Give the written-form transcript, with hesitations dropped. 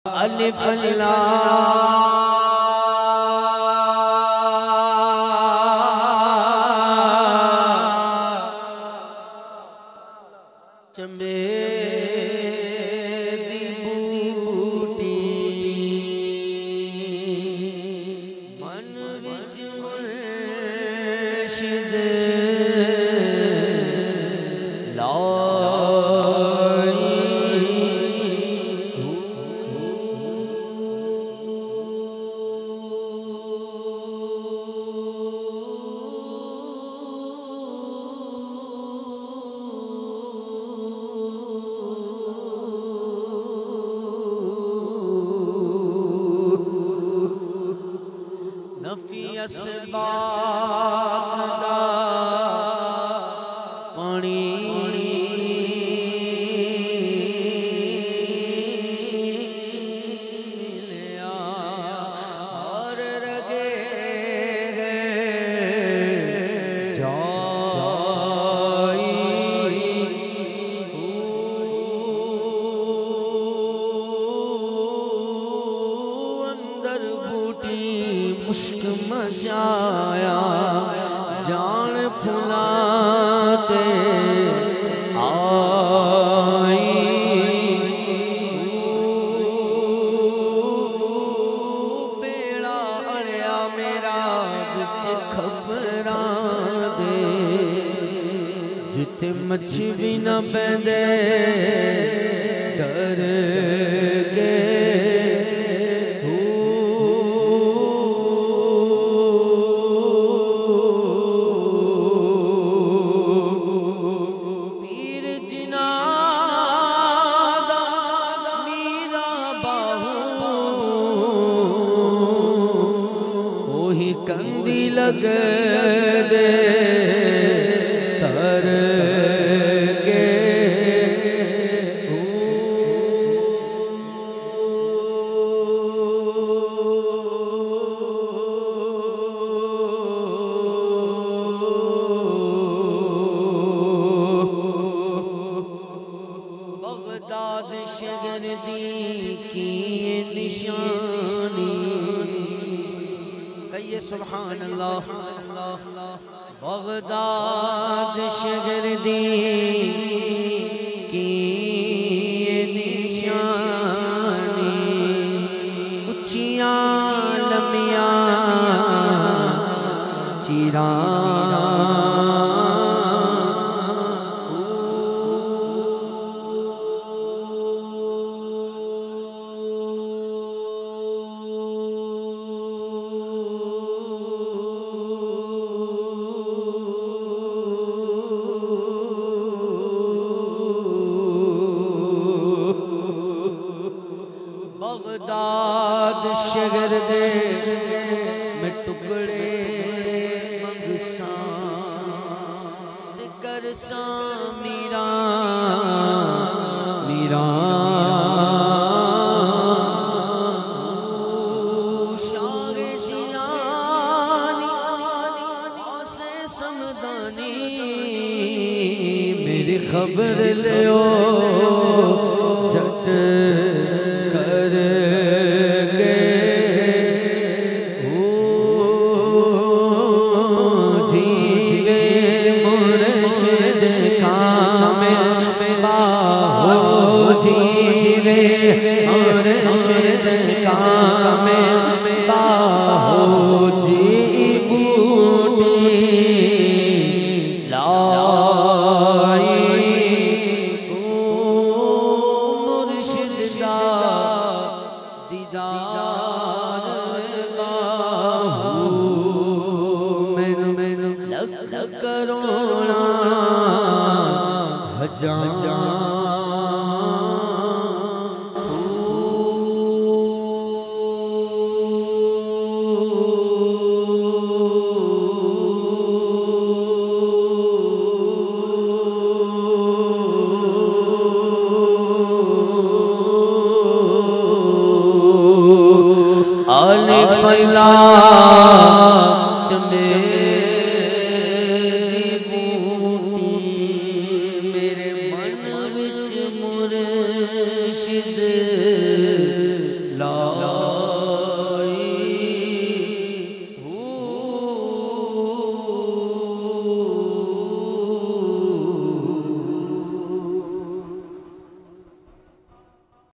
अलिफ लाम चंबेदी बूटी मन विच मुर्शिद असबाब दा पानी मिलिया और रगे जाई अंदर बूटी मुश्क मचाया जान फुलाते आई बेड़ा अड़िया मेरा बिच खबरां दे जिथे मच्छी भी न पैंदे डर के कंदी लग दे तर के बगदाद शहर दी की निशानी कहिए सुभान अल्लाह। बगदाद शहर दी की निशानी उच्चियां लम्बियां चिरा बगदाद शहर दे में टुकड़े मंगसा ते करसा मीरा मीरा शागे जिलानी आसे समदानी मेरी खबर लियो झट जीवे और शरद कामिल बाहो जी बूटी लाई मुर्शिद दा दीदार बाहो मैनू मैनू लग करोना हजार अलिफ लाम